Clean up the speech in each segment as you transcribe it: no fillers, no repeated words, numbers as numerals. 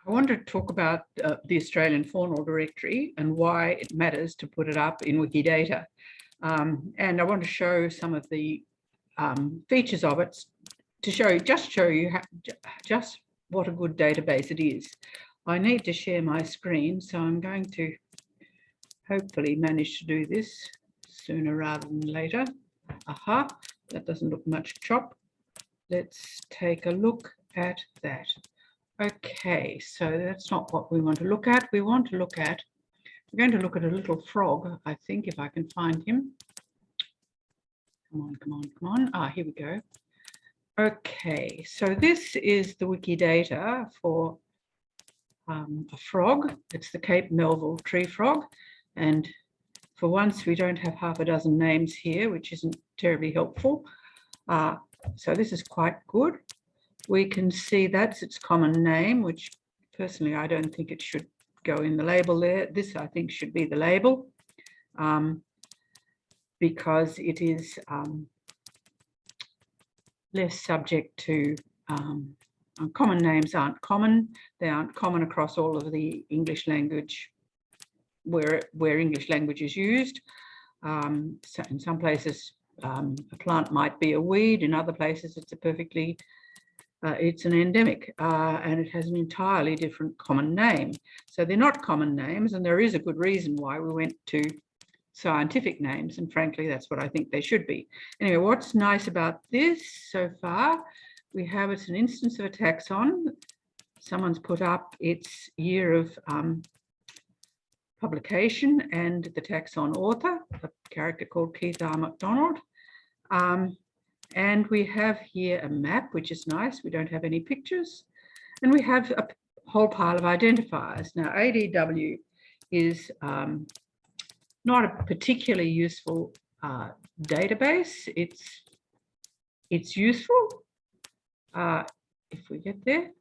I want to talk about the Australian Faunal Directory and why it matters to put it up in Wikidata. And I want to show some of the features of it to show you just what a good database it is. I need to share my screen, so I'm going to hopefully manage to do this sooner rather than later. Aha, that doesn't look much chop. Let's take a look at that. Okay, so that's not what we want to look at. We're going to look at a little frog, I think, if I can find him. Come on. Ah, here we go. Okay, so this is the Wikidata for a frog. It's the Cape Melville tree frog. And for once, we don't have half a dozen names here, which isn't terribly helpful. So this is quite good. We can see that's its common name, which personally, I don't think it should go in the label there. This, I think, should be the label because it is less subject to common names aren't common. They aren't common across all of the English language where English language is used. So in some places, a plant might be a weed. In other places, it's a perfectly it's an endemic and it has an entirely different common name. So they're not common names, and there is a good reason why we went to scientific names, and frankly, that's what I think they should be. Anyway, what's nice about this so far, we have it's an instance of a taxon. Someone's put up its year of publication and the taxon author, a character called Keith R. MacDonald. And we have here a map, which is nice. We don't have any pictures. And we have a whole pile of identifiers. Now, ADW is not a particularly useful database. It's useful if we get there,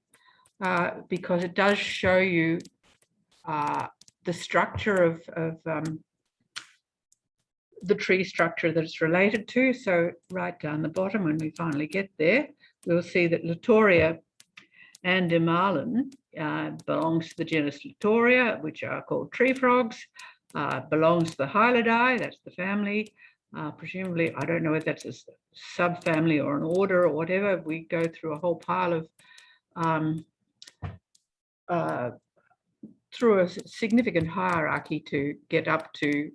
because it does show you the structure of the tree structure that it's related to. So right down the bottom, when we finally get there, we'll see that Litoria andimalin belongs to the genus Litoria, which are called tree frogs, belongs to the Hylidae, that's the family. Presumably, I don't know if that's a subfamily or an order or whatever. We go through a whole pile of through a significant hierarchy to get up to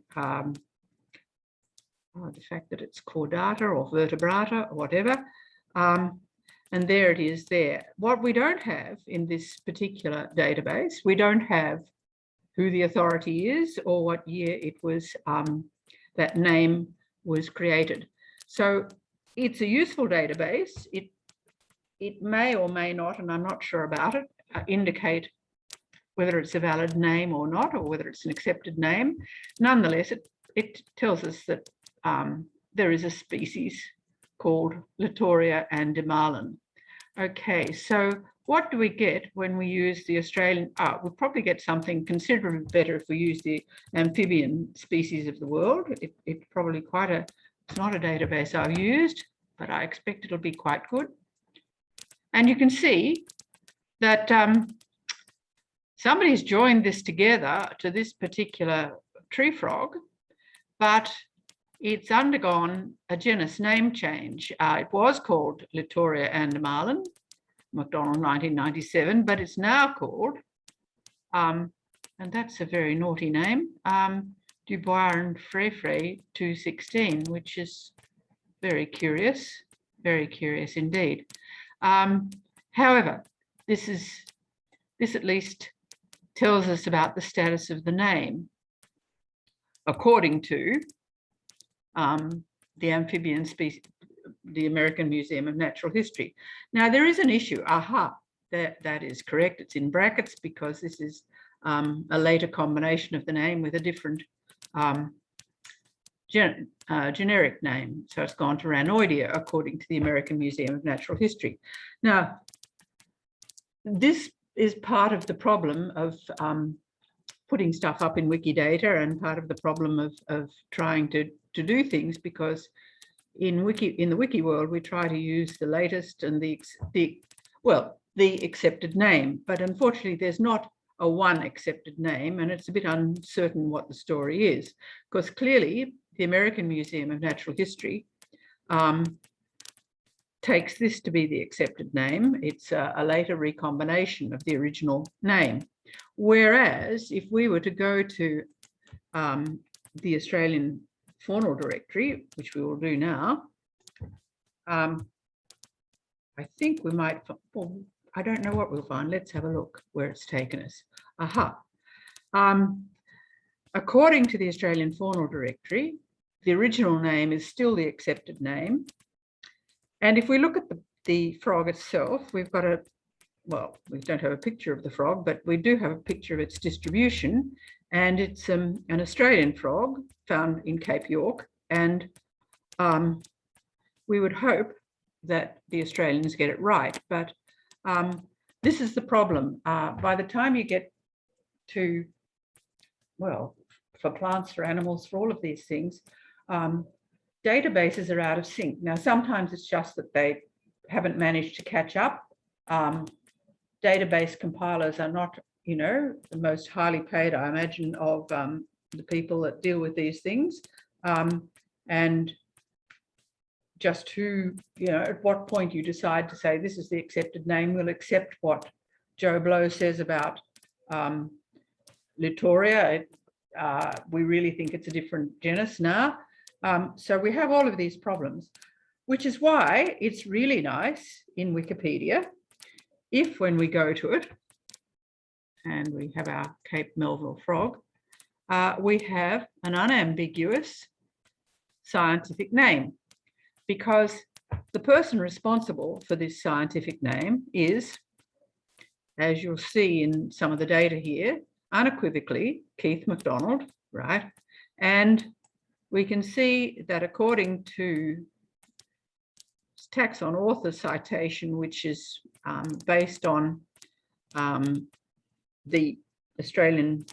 the fact that it's chordata or vertebrata or whatever. And there it is there. What we don't have in this particular database, we don't have who the authority is or what year it was, that name was created. So it's a useful database. It may or may not, and I'm not sure about it, indicate whether it's a valid name or not, or whether it's an accepted name. Nonetheless, it tells us that there is a species called Litoria andimalin. Okay, so what do we get when we use the Australian? We'll probably get something considerably better if we use the amphibian species of the world. It's probably it's not a database I've used, but I expect it'll be quite good. And you can see that somebody's joined this together to this particular tree frog, but it's undergone a genus name change. It was called Litoria andimalin, MacDonald 1997, but it's now called, and that's a very naughty name, Dubois and Freyfrey 216, which is very curious indeed. However, this at least tells us about the status of the name according to the amphibian species, the American Museum of Natural History. Now, there is an issue. That is correct. It's in brackets because this is a later combination of the name with a different generic name. So it's gone to Ranoidea, according to the American Museum of Natural History. Now, this is part of the problem of putting stuff up in Wikidata, and part of the problem of trying to do things, because in the wiki world, we try to use the latest and the accepted name, but unfortunately there's not a one accepted name, and it's a bit uncertain what the story is, because clearly the American Museum of Natural History takes this to be the accepted name. It's a later recombination of the original name. Whereas if we were to go to the Australian Faunal Directory, which we will do now, I think we might, well, I don't know what we'll find. Let's have a look where it's taken us. Aha. According to the Australian Faunal Directory, the original name is still the accepted name. And if we look at the frog itself, we've got well, we don't have a picture of the frog, but we do have a picture of its distribution. And it's an Australian frog found in Cape York. And we would hope that the Australians get it right. But this is the problem. By the time you get to, well, for plants, for animals, for all of these things, databases are out of sync. Now, sometimes it's just that they haven't managed to catch up. Database compilers are not, the most highly paid, I imagine, of the people that deal with these things. And just who, at what point you decide to say, this is the accepted name, we'll accept what Joe Blow says about Litoria. We really think it's a different genus now. So we have all of these problems, which is why it's really nice in Wikipedia if, when we go to it, and we have our Cape Melville frog, we have an unambiguous scientific name, because the person responsible for this scientific name is, as you'll see in some of the data here, unequivocally Keith MacDonald, right? And we can see that according to Taxon author citation, which is based on the Australian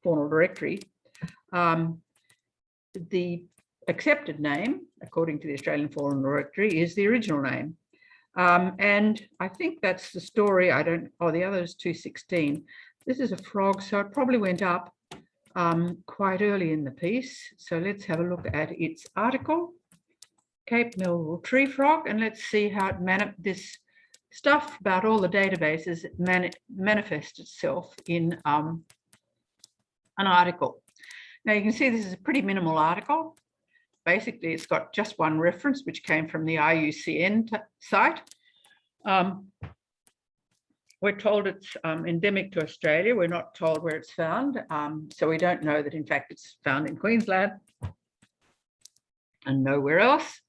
Faunal Directory, the accepted name, according to the Australian Faunal Directory, is the original name. And I think that's the story. The other is 216. This is a frog, so it probably went up quite early in the piece. So let's have a look at its article, Cape Melville tree frog, and let's see how this stuff about all the databases manifests itself in an article. Now you can see this is a pretty minimal article. Basically, it's got just one reference, which came from the IUCN site. We're told it's endemic to Australia. We're not told where it's found. So we don't know that, in fact, it's found in Queensland and nowhere else.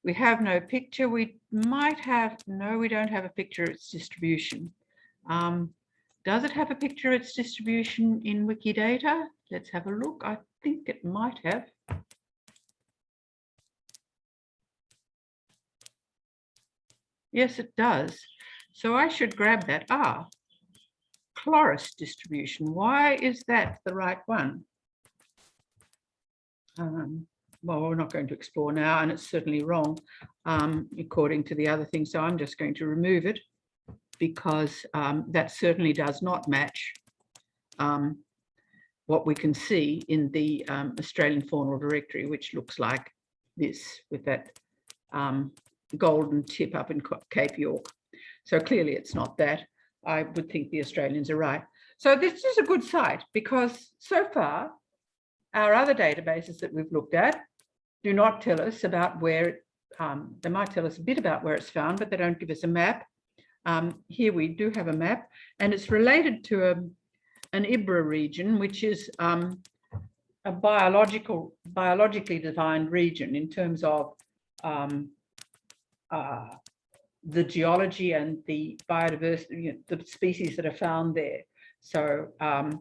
We have no picture. We might have, no, we don't have a picture of its distribution. Does it have a picture of its distribution in Wikidata? Let's have a look. I think it might have. Yes, it does. So I should grab that. Chloris distribution. Why is that the right one? Well, we're not going to explore now, and it's certainly wrong according to the other thing. So I'm just going to remove it because that certainly does not match what we can see in the Australian Faunal Directory, which looks like this with that golden tip up in Cape York. So clearly it's not that. I would think the Australians are right. So this is a good site because so far our other databases that we've looked at do not tell us about where, they might tell us a bit about where it's found, but they don't give us a map. Here we do have a map, and it's related to an IBRA region, which is a biologically defined region in terms of the geology and the biodiversity, the species that are found there. So as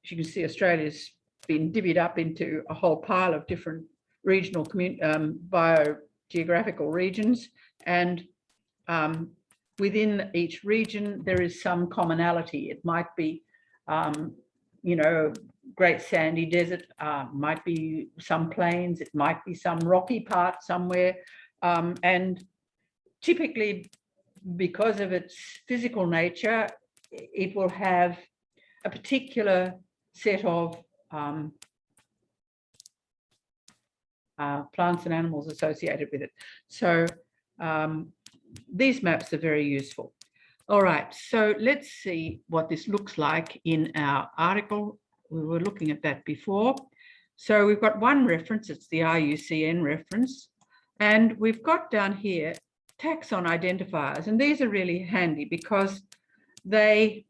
you can see, Australia's been divvied up into a whole pile of different regional biogeographical regions, and within each region there is some commonality. It might be great sandy desert, might be some plains, it might be some rocky part somewhere, And typically, because of its physical nature, it will have a particular set of plants and animals associated with it. So these maps are very useful. All right, so let's see what this looks like in our article. We were looking at that before. So we've got one reference, it's the IUCN reference, and we've got down here taxon identifiers, and these are really handy because they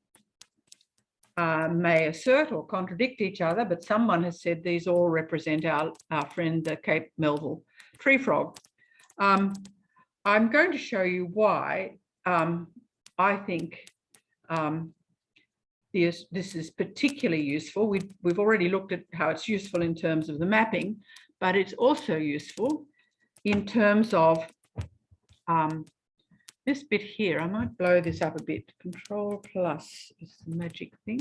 may assert or contradict each other, but someone has said these all represent our friend, the Cape Melville tree frog. I'm going to show you why I think this is particularly useful. We've already looked at how it's useful in terms of the mapping, but it's also useful in terms of this bit here. I might blow this up a bit. Control plus is the magic thing.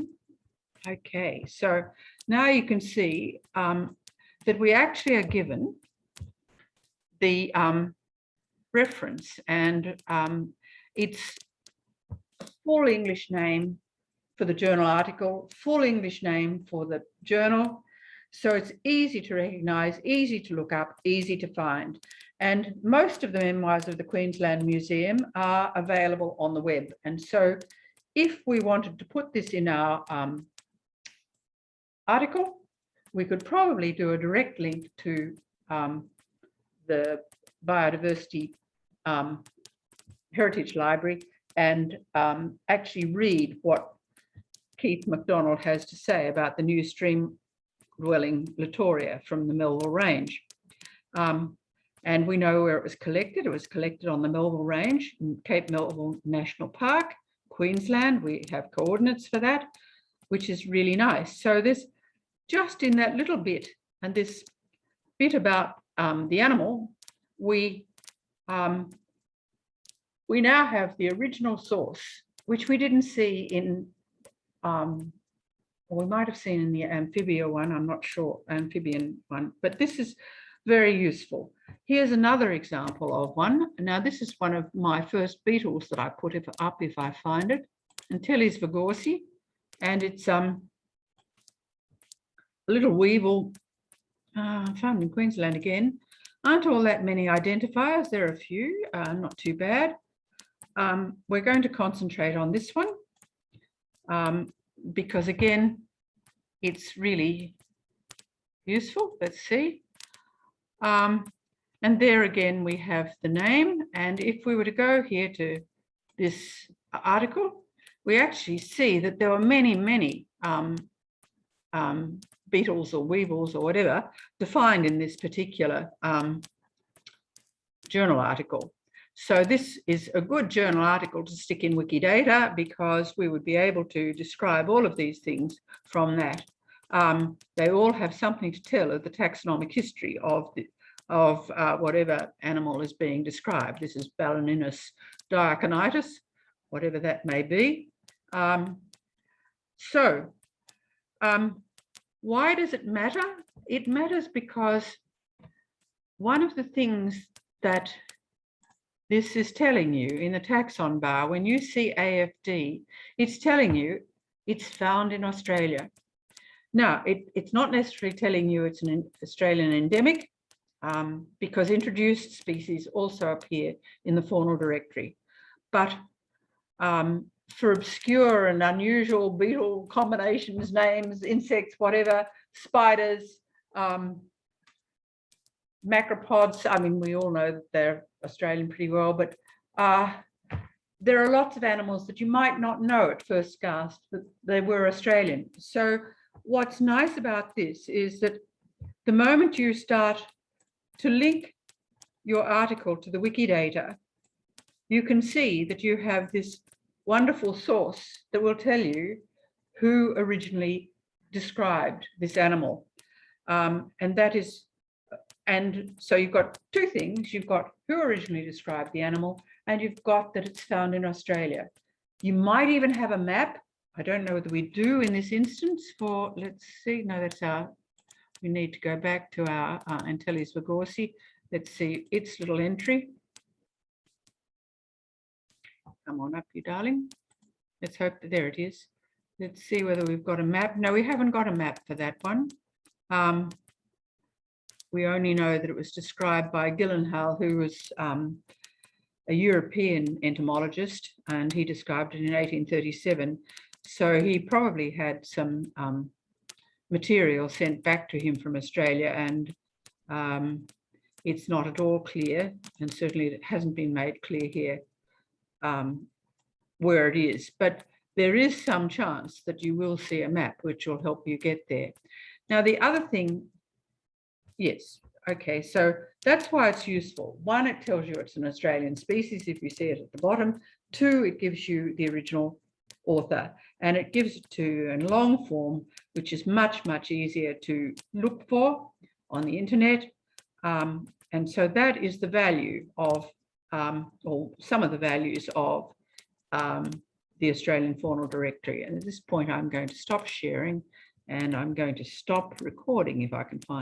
Okay, so now you can see that we actually are given the reference, and it's a full English name for the journal article, full English name for the journal. So it's easy to recognize, easy to look up, easy to find. And most of the memoirs of the Queensland Museum are available on the web. And so if we wanted to put this in our article, we could probably do a direct link to the biodiversity heritage library and actually read what Keith MacDonald has to say about the new stream dwelling Latoria from the Melville Range. And we know where it was collected. It was collected on the Melville Range in Cape Melville National Park, Queensland. We have coordinates for that, which is really nice. So this, just in that little bit, and this bit about the animal, we now have the original source, which we didn't see in, or we might have seen in the amphibia one, I'm not sure, amphibian one, but this is very useful. Here's another example of one. Now, this is one of my first beetles that I put up if I find it, Antilles vigorsi, and it's a little weevil found in Queensland again. Aren't all that many identifiers. There are a few, not too bad. We're going to concentrate on this one because, again, it's really useful. Let's see. And there again, we have the name. And if we were to go here to this article, we actually see that there were many, many beetles or weevils or whatever defined in this particular journal article. So this is a good journal article to stick in Wikidata because we would be able to describe all of these things from that. They all have something to tell of the taxonomic history of whatever animal is being described. This is Balaninus diaconitis, whatever that may be. Why does it matter? It matters because one of the things that this is telling you in the taxon bar, when you see AFD, it's telling you it's found in Australia. Now, it's not necessarily telling you it's an Australian endemic because introduced species also appear in the Faunal Directory. But for obscure and unusual beetle combinations, names, insects, whatever, spiders, macropods, I mean, we all know that they're Australian pretty well, but there are lots of animals that you might not know at first glance that they were Australian. So what's nice about this is that the moment you start to link your article to the Wikidata, you can see that you have this wonderful source that will tell you who originally described this animal. And so you've got two things. You've got who originally described the animal, and you've got that it's found in Australia. You might even have a map. I don't know whether we do in this instance for, let's see, no, that's our, we need to go back to our Antilles vigorsi. Let's see its little entry. Come on up, you darling. Let's hope that there it is. Let's see whether we've got a map. No, we haven't got a map for that one. We only know that it was described by Gyllenhaal, who was a European entomologist, and he described it in 1837. So he probably had some material sent back to him from Australia, and it's not at all clear, and certainly it hasn't been made clear here where it is. But there is some chance that you will see a map which will help you get there. Now, the other thing, yes, okay, so that's why it's useful. One, it tells you it's an Australian species if you see it at the bottom. Two, it gives you the original author, and it gives it to you in long form, which is much, much easier to look for on the internet. And so that is the value of, or some of the values of the Australian Faunal Directory. And at this point, I'm going to stop sharing and I'm going to stop recording if I can find